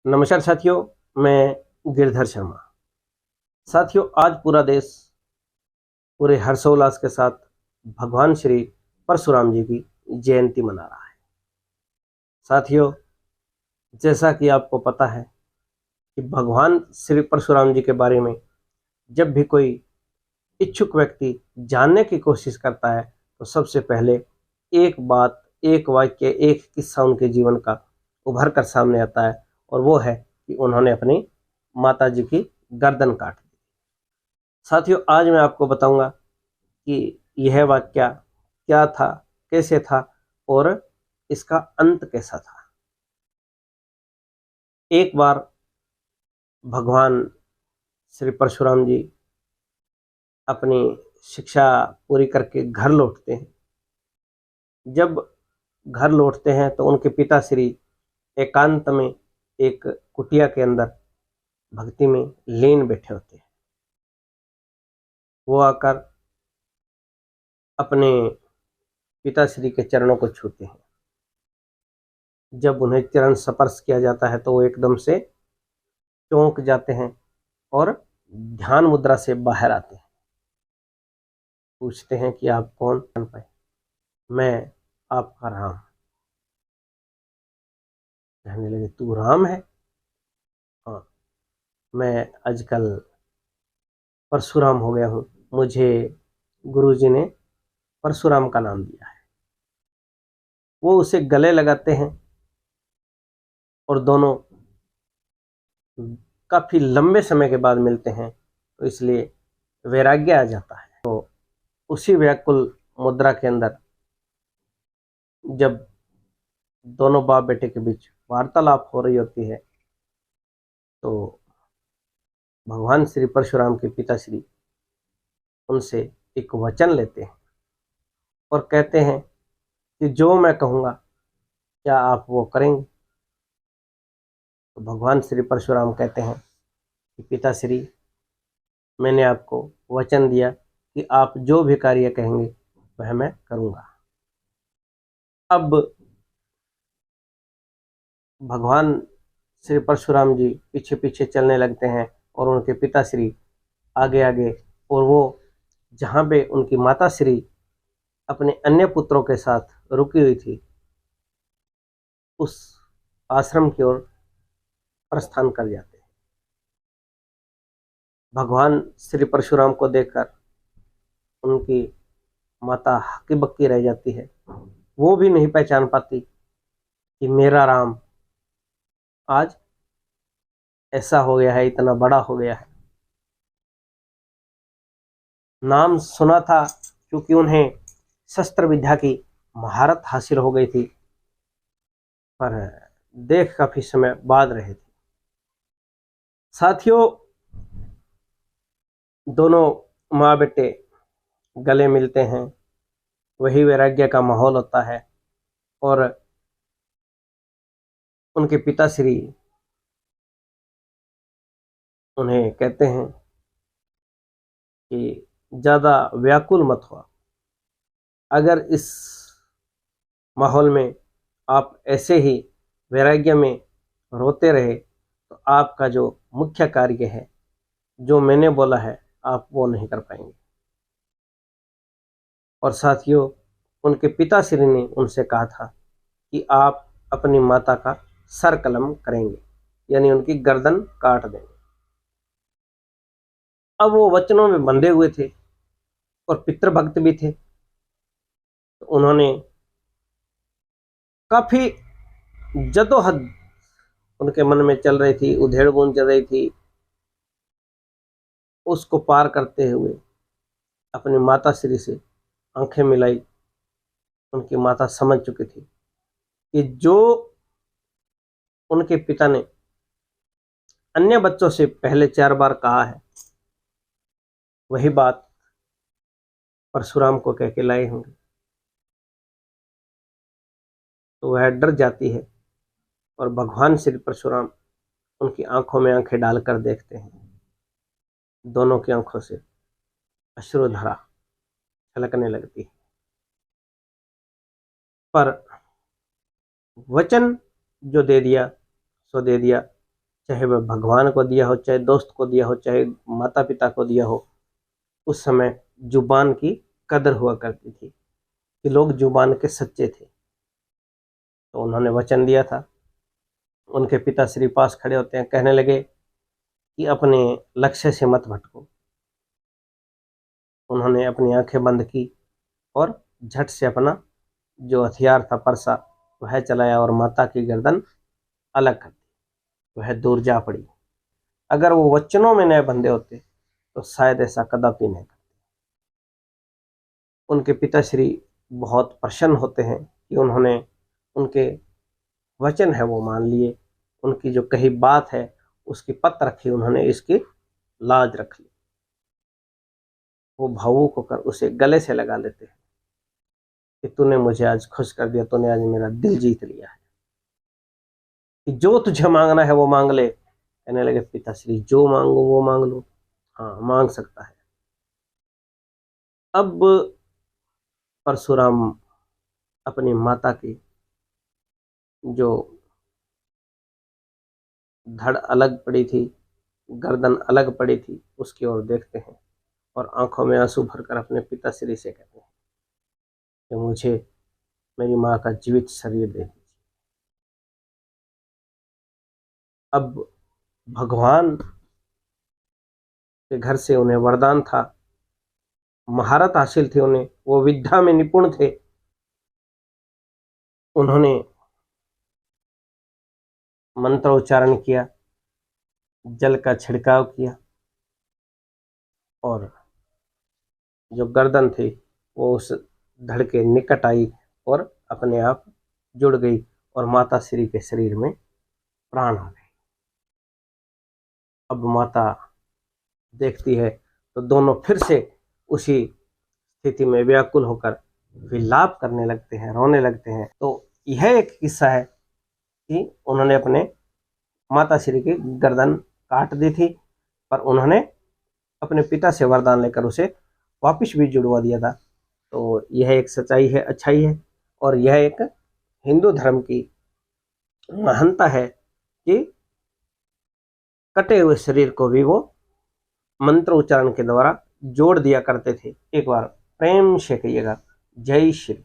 नमस्कार साथियों, मैं गिरधर शर्मा। साथियों, आज पूरा देश पूरे हर्षोल्लास के साथ भगवान श्री परशुराम जी की जयंती मना रहा है। साथियों, जैसा कि आपको पता है कि भगवान श्री परशुराम जी के बारे में जब भी कोई इच्छुक व्यक्ति जानने की कोशिश करता है तो सबसे पहले एक बात, एक वाक्य, एक किस्सा उनके जीवन का उभर कर सामने आता है, और वो है कि उन्होंने अपनी माता जी की गर्दन काट दी। साथियों, आज मैं आपको बताऊंगा कि यह वाक्य क्या था, कैसे था और इसका अंत कैसा था। एक बार भगवान श्री परशुराम जी अपनी शिक्षा पूरी करके घर लौटते हैं। जब घर लौटते हैं तो उनके पिता श्री एकांत में एक कुटिया के अंदर भक्ति में लीन बैठे होते हैं। वो आकर अपने पिताश्री के चरणों को छूते हैं। जब उन्हें चरण स्पर्श किया जाता है तो वो एकदम से चौंक जाते हैं और ध्यान मुद्रा से बाहर आते हैं। पूछते हैं कि आप कौन? जान पाए, मैं आपका राम। कहने लगे, तू राम है? हाँ, मैं आजकल परशुराम हो गया हूँ, मुझे गुरुजी ने परशुराम का नाम दिया है। वो उसे गले लगाते हैं और दोनों काफी लंबे समय के बाद मिलते हैं, तो इसलिए वैराग्य आ जाता है। तो उसी व्याकुल मुद्रा के अंदर जब दोनों बाप बेटे के बीच वार्तालाप हो रही होती है तो भगवान श्री परशुराम के पिताश्री उनसे एक वचन लेते हैं और कहते हैं कि जो मैं कहूँगा क्या आप वो करेंगे? तो भगवान श्री परशुराम कहते हैं कि पिताश्री, मैंने आपको वचन दिया कि आप जो भी कार्य कहेंगे वह मैं करूँगा। अब भगवान श्री परशुराम जी पीछे पीछे चलने लगते हैं और उनके पिताश्री आगे आगे, और वो जहाँ पे उनकी माताश्री अपने अन्य पुत्रों के साथ रुकी हुई थी उस आश्रम की ओर प्रस्थान कर जाते हैं। भगवान श्री परशुराम को देखकर उनकी माता हक्की बक्की रह जाती है। वो भी नहीं पहचान पाती कि मेरा राम आज ऐसा हो गया है, इतना बड़ा हो गया है। नाम सुना था क्योंकि उन्हें शस्त्र विद्या की महारत हासिल हो गई थी, पर देख काफी समय बाद रहे थे। साथियों, दोनों माँ बेटे गले मिलते हैं, वही वैराग्य का माहौल होता है, और उनके पिताश्री उन्हें कहते हैं कि ज़्यादा व्याकुल मत हो। अगर इस माहौल में आप ऐसे ही वैराग्य में रोते रहे तो आपका जो मुख्य कार्य है, जो मैंने बोला है, आप वो नहीं कर पाएंगे। और साथियों, उनके पिताश्री ने उनसे कहा था कि आप अपनी माता का सर कलम करेंगे, यानी उनकी गर्दन काट देंगे। अब वो वचनों में बंधे हुए थे और पितृभक्त भी थे, तो उन्होंने काफी जदोहद उनके मन में चल रही थी, उधेड़ बुन चल रही थी, उसको पार करते हुए अपनी माता श्री से आंखें मिलाई। उनकी माता समझ चुकी थी कि जो उनके पिता ने अन्य बच्चों से पहले 4 बार कहा है वही बात परशुराम को कह के लाए होंगे। तो वह डर जाती है और भगवान श्री परशुराम उनकी आंखों में आंखें डालकर देखते हैं। दोनों की आंखों से अश्रुधारा छलकने लगती है। पर वचन जो दे दिया सो दे दिया, चाहे वह भगवान को दिया हो, चाहे दोस्त को दिया हो, चाहे माता पिता को दिया हो, उस समय जुबान की कदर हुआ करती थी कि लोग जुबान के सच्चे थे। तो उन्होंने वचन दिया था। उनके पिताश्री पास खड़े होते हैं, कहने लगे कि अपने लक्ष्य से मत भटको। उन्होंने अपनी आंखें बंद की और झट से अपना जो हथियार था परसा वह चलाया और माता की गर्दन अलग कर दी। वह दूर जा पड़ी। अगर वो वचनों में न बंधे होते तो शायद ऐसा कदापि नहीं करते। उनके पिताश्री बहुत प्रसन्न होते हैं कि उन्होंने उनके वचन है वो मान लिए, उनकी जो कही बात है उसकी पत रखी, उन्होंने इसकी लाज रख ली। वो भावुक होकर उसे गले से लगा लेते हैं कि तूने मुझे आज खुश कर दिया, तूने आज मेरा दिल जीत लिया है, कि जो तुझे मांगना है वो मांग ले। कहने लगे पिताश्री जो मांगो वो मांग लो। हाँ, मांग सकता है। अब परशुराम अपनी माता की जो धड़ अलग पड़ी थी, गर्दन अलग पड़ी थी, उसकी ओर देखते हैं और आंखों में आंसू भरकर अपने पिताश्री से कहते हैं कि मुझे मेरी माँ का जीवित शरीर दे दीजिए। अब भगवान के घर से उन्हें वरदान था, महारत हासिल थी उन्हें, वो विद्या में निपुण थे। उन्होंने मंत्र उच्चारण किया, जल का छिड़काव किया और जो गर्दन थी वो उस धड़ के निकट आई और अपने आप जुड़ गई और माता श्री के शरीर में प्राण आ गए। अब माता देखती है तो दोनों फिर से उसी स्थिति में व्याकुल होकर विलाप करने लगते हैं, रोने लगते हैं। तो यह एक किस्सा है कि उन्होंने अपने माता श्री की गर्दन काट दी थी, पर उन्होंने अपने पिता से वरदान लेकर उसे वापिस भी जुड़वा दिया था। तो यह एक सच्चाई है, अच्छाई है, और यह एक हिंदू धर्म की महानता है कि कटे हुए शरीर को भी वो मंत्र उच्चारण के द्वारा जोड़ दिया करते थे। एक बार प्रेम से कहिएगा, जय श्री।